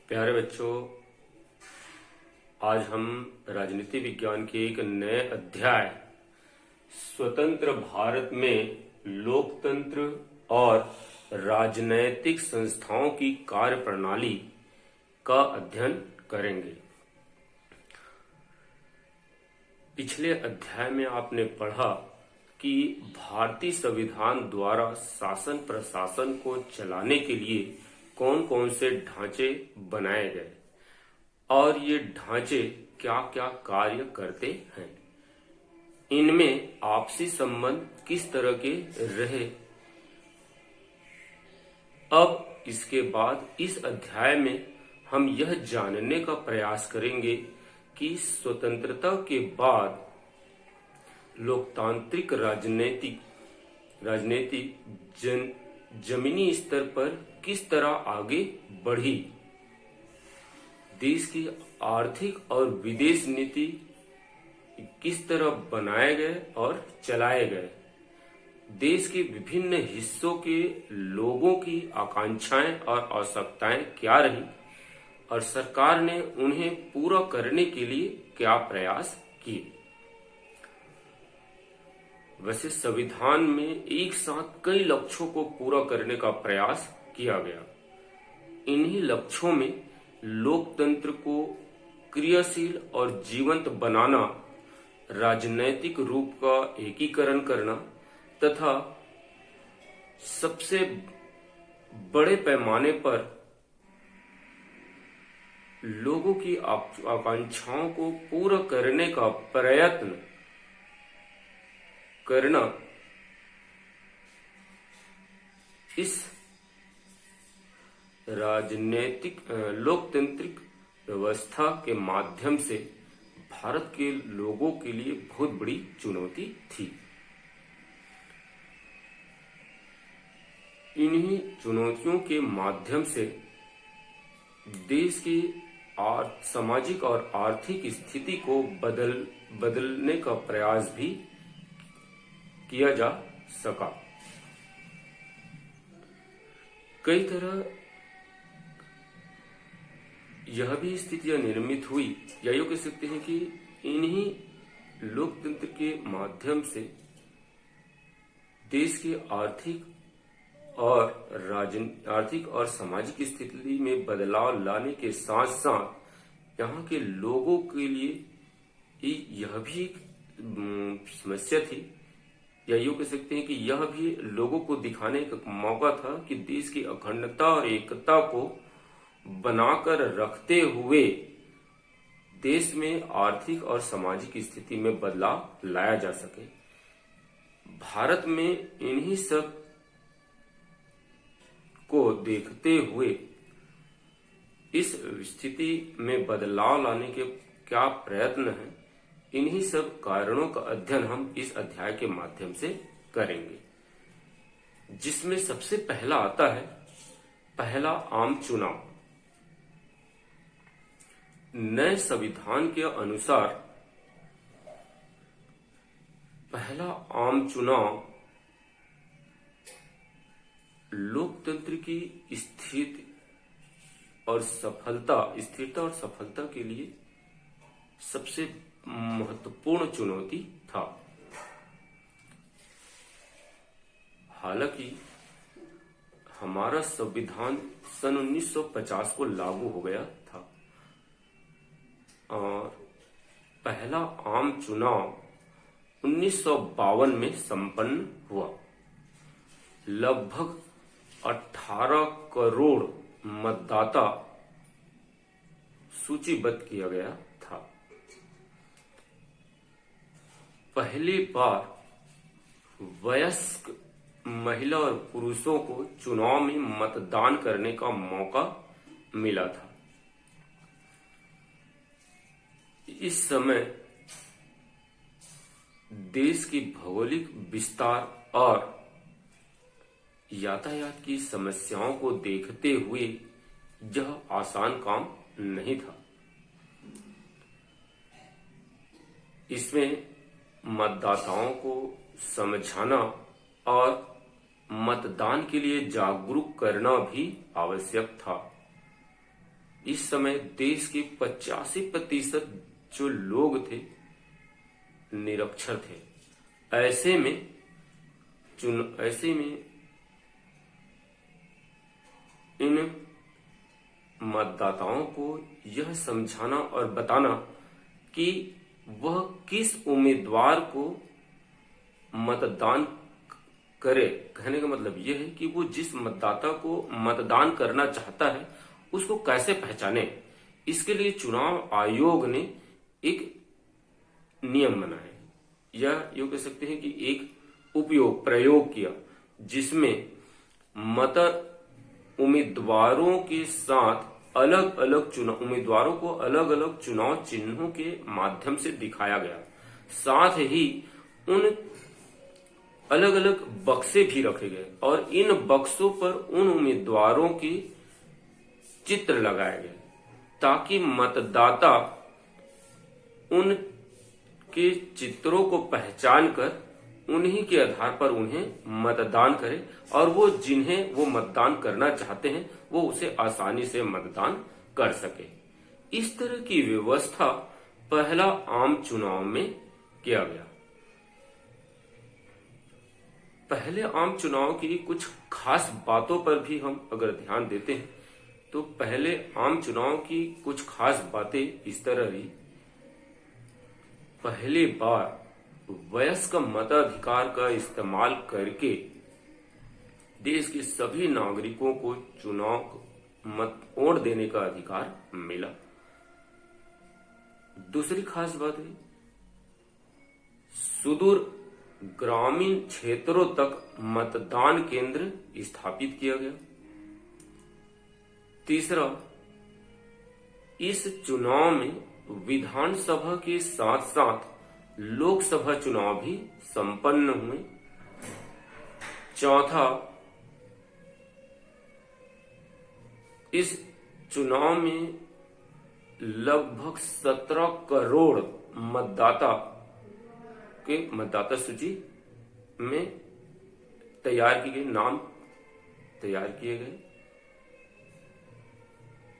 प्यारे बच्चों, आज हम राजनीति विज्ञान के एक नए अध्याय स्वतंत्र भारत में लोकतंत्र और राजनैतिक संस्थाओं की कार्यप्रणाली का अध्ययन करेंगे। पिछले अध्याय में आपने पढ़ा कि भारतीय संविधान द्वारा शासन प्रशासन को चलाने के लिए कौन कौन से ढांचे बनाए गए और ये ढांचे क्या क्या कार्य करते हैं, इनमें आपसी संबंध किस तरह के रहे। अब इसके बाद इस अध्याय में हम यह जानने का प्रयास करेंगे कि स्वतंत्रता के बाद लोकतांत्रिक राजनीति जमीनी स्तर पर किस तरह आगे बढ़ी, देश की आर्थिक और विदेश नीति किस तरह बनाए गए और चलाए गए, देश के विभिन्न हिस्सों के लोगों की आकांक्षाएं और आवश्यकताएं क्या रही और सरकार ने उन्हें पूरा करने के लिए क्या प्रयास किए। वैसे संविधान में एक साथ कई लक्ष्यों को पूरा करने का प्रयास किया गया। इन्हीं लक्ष्यों में लोकतंत्र को क्रियाशील और जीवंत बनाना, राजनैतिक रूप का एकीकरण करना तथा सबसे बड़े पैमाने पर लोगों की आकांक्षाओं को पूरा करने का प्रयत्न करना, इस राजनीतिक लोकतांत्रिक व्यवस्था के माध्यम से भारत के लोगों के लिए बहुत बड़ी चुनौती थी। इन्हीं चुनौतियों के माध्यम से देश की सामाजिक और आर्थिक स्थिति को बदलने का प्रयास भी किया जा सका। कई तरह यह भी स्थितियां निर्मित हुई, या यूं कह सकते हैं कि इन्हीं लोकतंत्र के माध्यम से देश के आर्थिक और सामाजिक स्थिति में बदलाव लाने के साथ साथ यहाँ के लोगों के लिए यह भी एक समस्या थी, या यूं कह सकते हैं कि यह भी लोगों को दिखाने का मौका था कि देश की अखंडता और एकता को बनाकर रखते हुए देश में आर्थिक और सामाजिक स्थिति में बदलाव लाया जा सके। भारत में इन्हीं सब को देखते हुए इस स्थिति में बदलाव लाने के क्या प्रयत्न हैं, इन्हीं सब कारणों का अध्ययन हम इस अध्याय के माध्यम से करेंगे, जिसमें सबसे पहला आता है पहला आम चुनाव। नए संविधान के अनुसार पहला आम चुनाव लोकतंत्र की स्थिरता और सफलता के लिए सबसे महत्वपूर्ण चुनौती था। हालांकि हमारा संविधान सन 1950 को लागू हो गया था और पहला आम चुनाव 1952 में संपन्न हुआ। लगभग 18 करोड़ मतदाता सूचीबद्ध किया गया था। पहली बार वयस्क महिला और पुरुषों को चुनाव में मतदान करने का मौका मिला था। इस समय देश की भौगोलिक विस्तार और यातायात की समस्याओं को देखते हुए यह आसान काम नहीं था। इसमें मतदाताओं को समझाना और मतदान के लिए जागरूक करना भी आवश्यक था। इस समय देश के 85% जो लोग थे निरक्षर थे। ऐसे में इन मतदाताओं को यह समझाना और बताना कि वह किस उम्मीदवार को मतदान करे। कहने का मतलब यह है कि वो जिस मतदाता को मतदान करना चाहता है उसको कैसे पहचाने। इसके लिए चुनाव आयोग ने एक नियम बनाए, या यूं कह सकते हैं कि एक प्रयोग किया, जिसमें उम्मीदवारों के साथ उम्मीदवारों को अलग अलग चुनाव चिन्हों के माध्यम से दिखाया गया। साथ ही उन अलग अलग बक्से भी रखे गए और इन बक्सों पर उन उम्मीदवारों के चित्र लगाए गए ताकि मतदाता उन के चित्रों को पहचान कर उन्हीं के आधार पर उन्हें मतदान करे और वो जिन्हें वो मतदान करना चाहते हैं वो उसे आसानी से मतदान कर सके। इस तरह की व्यवस्था पहला आम चुनाव में किया गया। पहले आम चुनाव की कुछ खास बातों पर भी हम अगर ध्यान देते हैं तो पहले आम चुनाव की कुछ खास बातें इस तरह रही। पहली बार वयस्क मताधिकार का इस्तेमाल करके देश के सभी नागरिकों को चुनाव वोट देने का अधिकार मिला। दूसरी खास बात है सुदूर ग्रामीण क्षेत्रों तक मतदान केंद्र स्थापित किया गया। तीसरा, इस चुनाव में विधानसभा के साथ साथ लोकसभा चुनाव भी संपन्न हुए। चौथा, इस चुनाव में लगभग 17 करोड़ मतदाता सूची में नाम तैयार किए गए।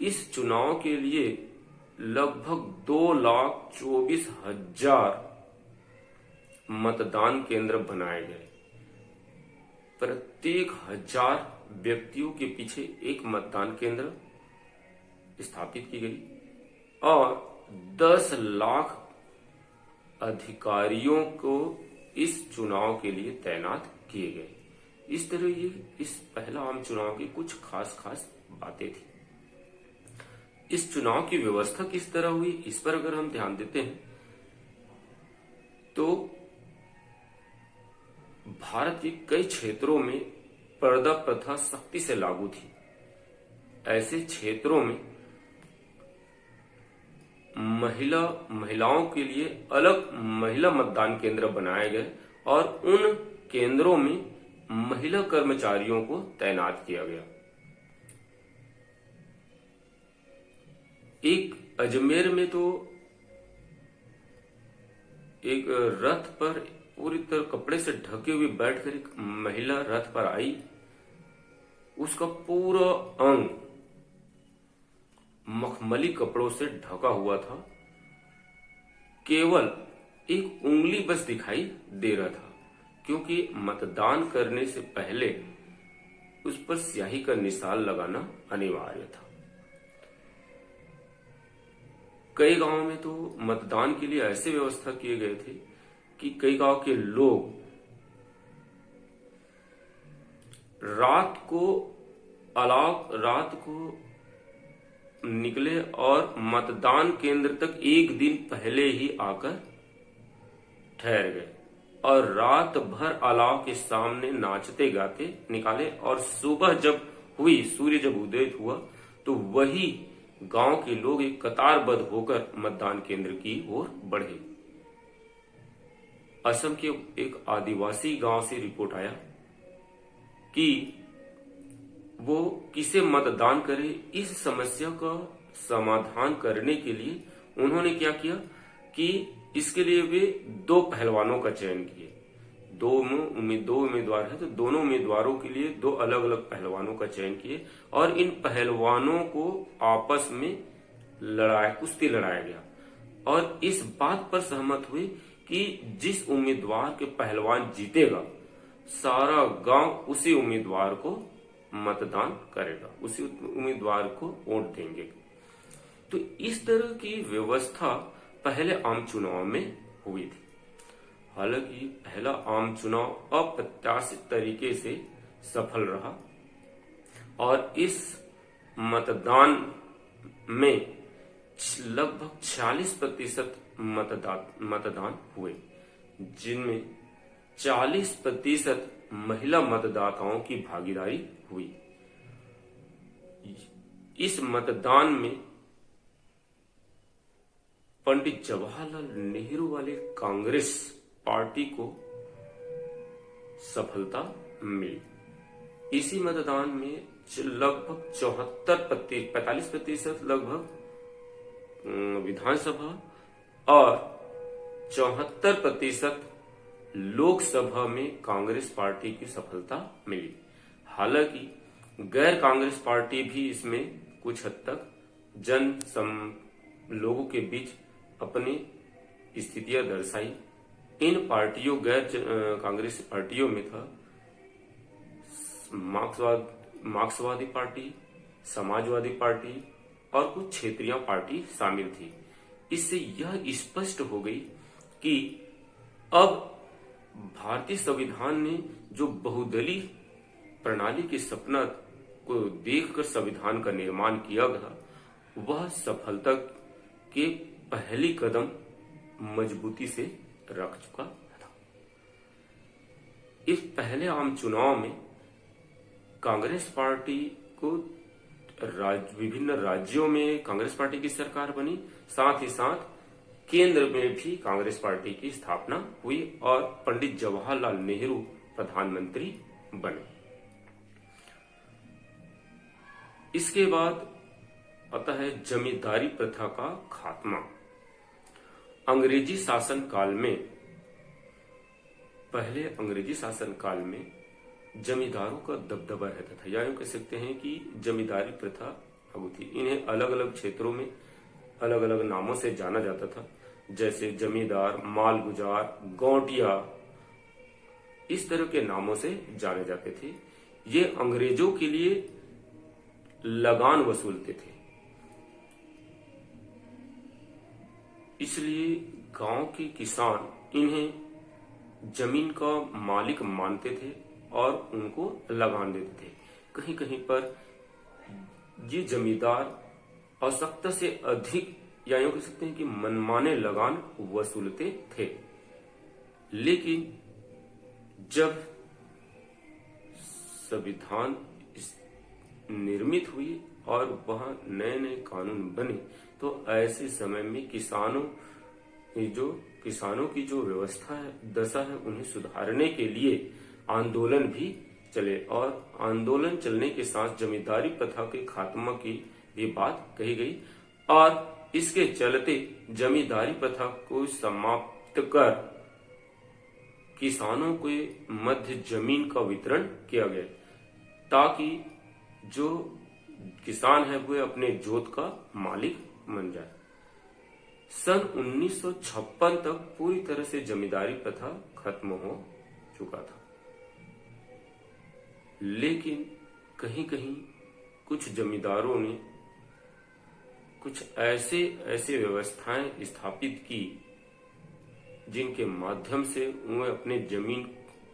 इस चुनाव के लिए लगभग 2,24,000 मतदान केंद्र बनाए गए। प्रत्येक 1000 व्यक्तियों के पीछे एक मतदान केंद्र स्थापित की गई और 10 लाख अधिकारियों को इस चुनाव के लिए तैनात किए गए। इस तरह ये इस पहला आम चुनाव की कुछ खास बातें थी। इस चुनाव की व्यवस्था किस तरह हुई इस पर अगर हम ध्यान देते हैं तो भारत के कई क्षेत्रों में पर्दा प्रथा सख्ती से लागू थी। ऐसे क्षेत्रों में महिलाओं के लिए अलग महिला मतदान केंद्र बनाए गए और उन केंद्रों में महिला कर्मचारियों को तैनात किया गया। एक अजमेर में तो एक रथ पर पूरी तरह कपड़े से ढके हुए बैठकर एक महिला रथ पर आई। उसका पूरा अंग मखमली कपड़ों से ढका हुआ था। केवल एक उंगली बस दिखाई दे रहा था क्योंकि मतदान करने से पहले उस पर स्याही का निशान लगाना अनिवार्य था। कई गांवों में तो मतदान के लिए ऐसे व्यवस्था किए गए थे कि कई गांव के लोग रात को निकले और मतदान केंद्र तक एक दिन पहले ही आकर ठहर गए और रात भर अलाव के सामने नाचते गाते निकाले और सुबह जब हुई, सूर्य जब उदय हुआ तो वही गांव के लोग एक कतारबद्ध होकर मतदान केंद्र की ओर बढ़े। असम के एक आदिवासी गांव से रिपोर्ट आया कि वो किसे मतदान करे, इस समस्या का समाधान करने के लिए उन्होंने क्या किया कि इसके लिए वे 2 पहलवानों का चयन किए दो उम्मीदवार है, तो दोनों उम्मीदवारों के लिए दो अलग अलग पहलवानों का चयन किए और इन पहलवानों को आपस में कुश्ती लड़ाया गया और इस बात पर सहमत हुए कि जिस उम्मीदवार के पहलवान जीतेगा सारा गांव उसी उम्मीदवार को मतदान करेगा, उसी उम्मीदवार को वोट देंगे। तो इस तरह की व्यवस्था पहले आम चुनाव में हुई थी। हालांकि पहला आम चुनाव अप्रत्याशित तरीके से सफल रहा और इस मतदान में लगभग 40% मतदान हुए, जिनमें 40% महिला मतदाताओं की भागीदारी हुई। इस मतदान में पंडित जवाहरलाल नेहरू वाले कांग्रेस पार्टी को सफलता मिली। इसी मतदान में लगभग 45% लगभग विधानसभा और 74% लोकसभा में कांग्रेस पार्टी की सफलता मिली। हालांकि गैर कांग्रेस पार्टी भी इसमें कुछ हद तक लोगों के बीच अपनी स्थितियां दर्शाई। इन पार्टियों गैर कांग्रेस पार्टियों में था मार्क्सवादी पार्टी, समाजवादी पार्टी और कुछ क्षेत्रीय पार्टी शामिल थी। इससे यह स्पष्ट हो गई कि अब भारतीय संविधान ने जो बहुदलीय प्रणाली के सपना को देखकर संविधान का निर्माण किया गया, वह सफलता के पहली कदम मजबूती से रख चुका था। इस पहले आम चुनाव में कांग्रेस पार्टी को विभिन्न राज्यों में कांग्रेस पार्टी की सरकार बनी, साथ ही साथ केंद्र में भी कांग्रेस पार्टी की स्थापना हुई और पंडित जवाहरलाल नेहरू प्रधानमंत्री बने। इसके बाद आता है जमींदारी प्रथा का खात्मा। अंग्रेजी शासन काल में, पहले अंग्रेजी शासन काल में जमींदारों का दबदबा रहता था, या यूं कह सकते हैं कि जमींदारी प्रथा लागू थी। इन्हें अलग अलग क्षेत्रों में अलग अलग नामों से जाना जाता था, जैसे जमींदार, मालगुजार, गौटिया, इस तरह के नामों से जाने जाते थे। ये अंग्रेजों के लिए लगान वसूलते थे, इसलिए गांव के किसान इन्हें जमीन का मालिक मानते थे और उनको लगान देते थे। कहीं कहीं पर ये जमींदार आवश्यकता से अधिक, या यूं कह सकते हैं कि मनमाने लगान वसूलते थे। लेकिन जब संविधान निर्मित हुई और वहां नए नए कानून बने, तो ऐसे समय में किसानों की जो व्यवस्था है, दशा है, उन्हें सुधारने के लिए आंदोलन भी चले और आंदोलन चलने के साथ जमींदारी प्रथा के खात्मा की भी बात कही गई और इसके चलते जमींदारी प्रथा को समाप्त कर किसानों के मध्य जमीन का वितरण किया गया, ताकि जो किसान है वो अपने जोत का मालिक बन जाए। सन 1956 तक पूरी तरह से जमींदारी प्रथा खत्म हो चुका था, लेकिन कहीं कहीं कुछ जमींदारों ने कुछ ऐसे व्यवस्थाएं स्थापित की जिनके माध्यम से वे अपने जमीन,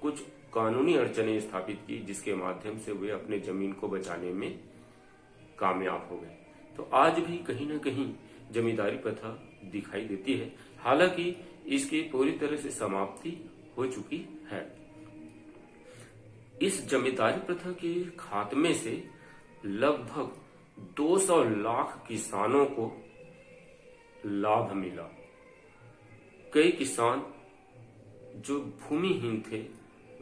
कुछ कानूनी अड़चनें स्थापित की जिसके माध्यम से वे अपने जमीन को बचाने में कामयाब हो गए। तो आज भी कहीं ना कहीं जमींदारी प्रथा दिखाई देती है, हालांकि इसकी पूरी तरह से समाप्ति हो चुकी है। इस जमींदारी प्रथा के खात्मे से लगभग 200 लाख किसानों को लाभ मिला। कई किसान जो भूमिहीन थे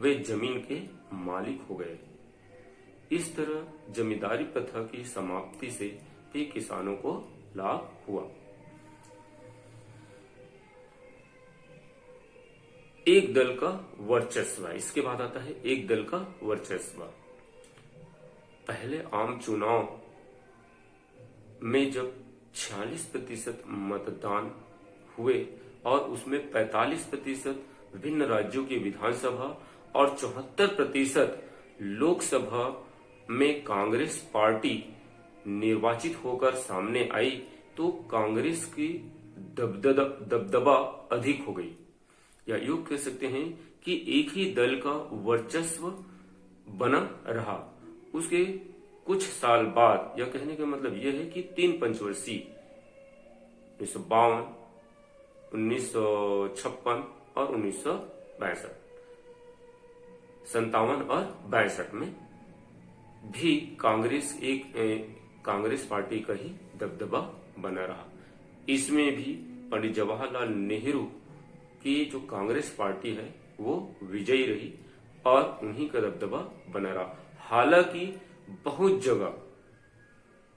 वे जमीन के मालिक हो गए। इस तरह जमींदारी प्रथा की समाप्ति से भी किसानों को लाभ हुआ। एक दल का वर्चस्व है। इसके बाद आता है एक दल का वर्चस्व। पहले आम चुनाव में जब 46% मतदान हुए और उसमें 45% विभिन्न राज्यों की विधानसभा और 74% लोकसभा में कांग्रेस पार्टी निर्वाचित होकर सामने आई, तो कांग्रेस की दबदबा अधिक हो गई, या यूं कह सकते हैं कि एक ही दल का वर्चस्व बना रहा। उसके कुछ साल बाद, या कहने का मतलब यह है कि 3 पंचवर्षीय 1952, 1956 और 1962, 57 और 62 में भी कांग्रेस पार्टी का ही दबदबा बना रहा। इसमें भी पंडित जवाहरलाल नेहरू की जो कांग्रेस पार्टी है वो विजयी रही और उन्हीं का दबदबा बना रहा। हालांकि बहुत जगह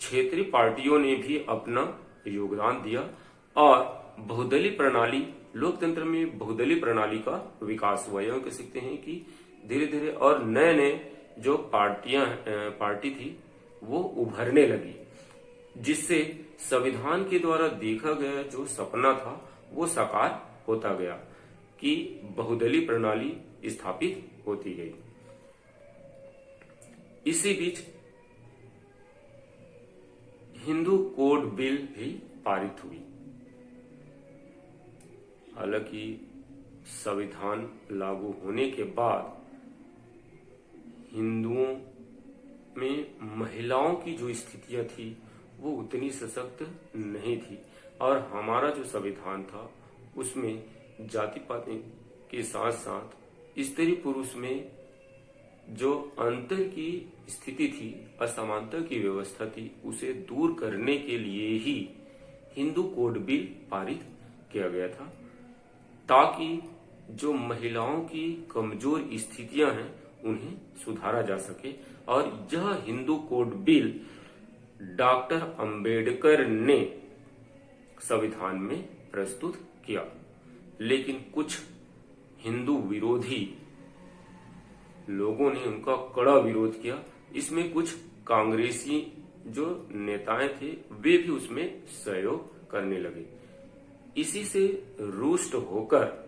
क्षेत्रीय पार्टियों ने भी अपना योगदान दिया और बहुदलीय प्रणाली, लोकतंत्र में बहुदलीय प्रणाली का विकास हुआ। यह कह सकते हैं कि धीरे धीरे और नए नए जो पार्टी थी वो उभरने लगी, जिससे संविधान के द्वारा देखा गया जो सपना था वो साकार होता गया कि बहुदलीय प्रणाली स्थापित होती गई। इसी बीच हिंदू कोड बिल भी पारित हुई। हालांकि संविधान लागू होने के बाद हिंदुओं में महिलाओं की जो स्थितियां थी वो उतनी सशक्त नहीं थी, और हमारा जो संविधान था उसमें जाति पाति के साथ साथ स्त्री पुरुष में जो अंतर की स्थिति थी, असमानता की व्यवस्था थी, उसे दूर करने के लिए ही हिंदू कोड बिल पारित किया गया था, ताकि जो महिलाओं की कमजोर स्थितियां हैं उन्हें सुधारा जा सके। और यह Hindu code bill doctor Ambedkar ने संविधान में प्रस्तुत किया, लेकिन कुछ हिंदू विरोधी लोगों ने उनका कड़ा विरोध किया। इसमें कुछ कांग्रेसी जो नेताएं थे वे भी उसमें सहयोग करने लगे। इसी से रुष्ट होकर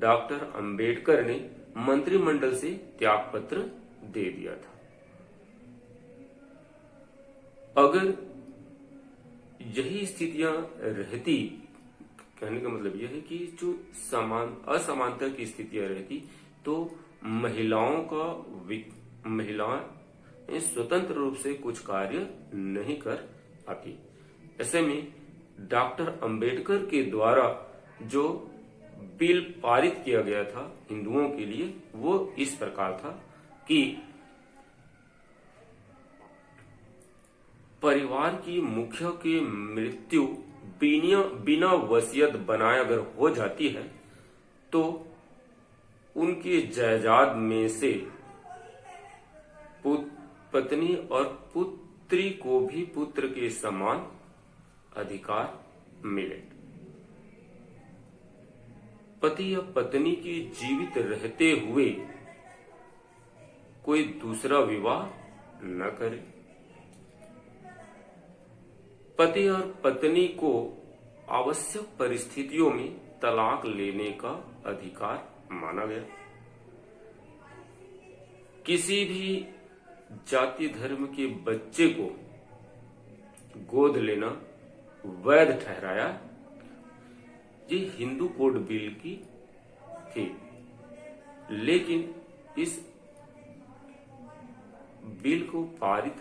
डॉक्टर अंबेडकर ने मंत्रिमंडल से त्यागपत्र दे दिया था। अगर यही स्थितियां रहती, कहने का मतलब यह है कि जो असमानता की स्थितियां रहती, तो महिलाएं स्वतंत्र रूप से कुछ कार्य नहीं कर पाती। ऐसे में डॉक्टर अंबेडकर के द्वारा जो बिल पारित किया गया था हिंदुओं के लिए, वो इस प्रकार था कि परिवार की मुखिया की मृत्यु बिना वसीयत बनाए अगर हो जाती है तो उनके जायदाद में से पत्नी और पुत्री को भी पुत्र के समान अधिकार मिले। पति या पत्नी की जीवित रहते हुए कोई दूसरा विवाह न करे। पति और पत्नी को आवश्यक परिस्थितियों में तलाक लेने का अधिकार माना गया। किसी भी जाति धर्म के बच्चे को गोद लेना वैध ठहराया। ये हिंदू कोड बिल की थी, लेकिन इस बिल के पारित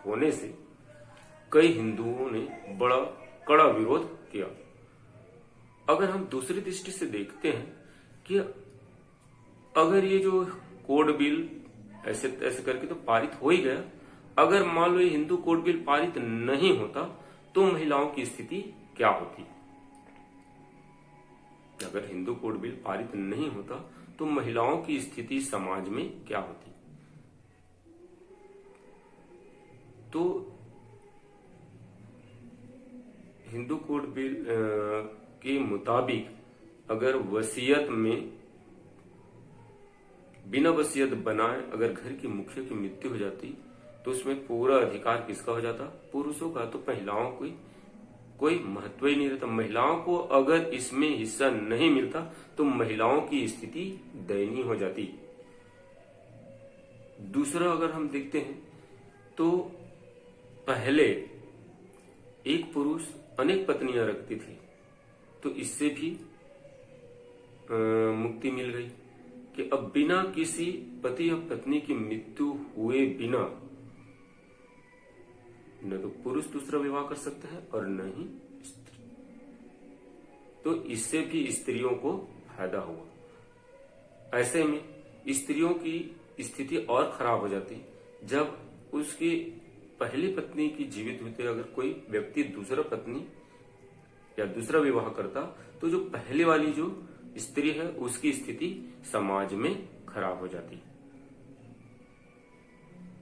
होने से कई हिंदुओं ने बड़ा कड़ा विरोध किया। अगर हम दूसरी दृष्टि से देखते हैं कि अगर ये जो कोड बिल ऐसे करके तो पारित हो ही गया, अगर मान लो ये हिंदू कोड बिल पारित नहीं होता तो महिलाओं की स्थिति क्या होती। अगर हिंदू कोड बिल पारित नहीं होता तो महिलाओं की स्थिति समाज में क्या होती। तो हिंदू कोड बिल के मुताबिक अगर वसीयत में बिना वसीयत बनाए अगर घर की मुखिया की मृत्यु हो जाती तो उसमें पूरा अधिकार किसका हो जाता? पुरुषों का। तो महिलाओं को कोई महत्व ही नहीं रहता। महिलाओं को अगर इसमें हिस्सा नहीं मिलता तो महिलाओं की स्थिति दयनीय हो जाती। दूसरा अगर हम देखते हैं तो पहले एक पुरुष अनेक पत्नियां रखती थी, तो इससे भी मुक्ति मिल गई कि अब बिना किसी पति या पत्नी की मृत्यु हुए बिना न तो पुरुष दूसरा विवाह कर सकता है और न ही स्त्री। तो इससे भी स्त्रियों को फायदा हुआ। ऐसे में स्त्रियों की स्थिति और खराब हो जाती जब उसकी पहली पत्नी की जीवित होते अगर कोई व्यक्ति दूसरा पत्नी या दूसरा विवाह करता तो जो पहले वाली जो स्त्री है उसकी स्थिति समाज में खराब हो जाती।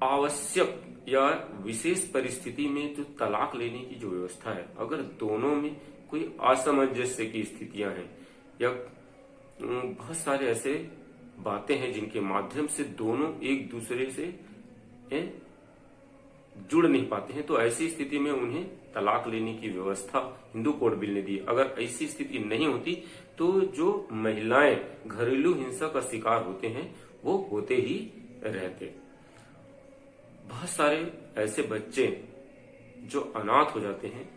आवश्यक या विशेष परिस्थिति में जो तलाक लेने की जो व्यवस्था है, अगर दोनों में कोई असामंजस्य की स्थितियां हैं या बहुत सारे ऐसे बातें हैं जिनके माध्यम से दोनों एक दूसरे से जुड़ नहीं पाते हैं, तो ऐसी स्थिति में उन्हें तलाक लेने की व्यवस्था हिंदू कोड बिल ने दी। अगर ऐसी स्थिति नहीं होती तो जो महिलाएं घरेलू हिंसा का शिकार होते हैं वो होते ही रहते। बहुत सारे ऐसे बच्चे जो अनाथ हो जाते हैं,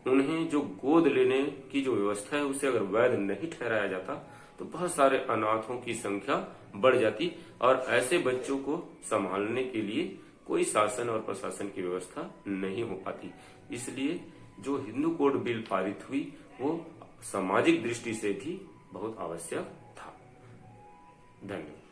उन्हें जो गोद लेने की जो व्यवस्था है उसे अगर वैध नहीं ठहराया जाता तो बहुत सारे अनाथों की संख्या बढ़ जाती और ऐसे बच्चों को संभालने के लिए कोई शासन और प्रशासन की व्यवस्था नहीं हो पाती। इसलिए जो हिंदू कोड बिल पारित हुई वो सामाजिक दृष्टि से भी बहुत आवश्यक था। धन्यवाद।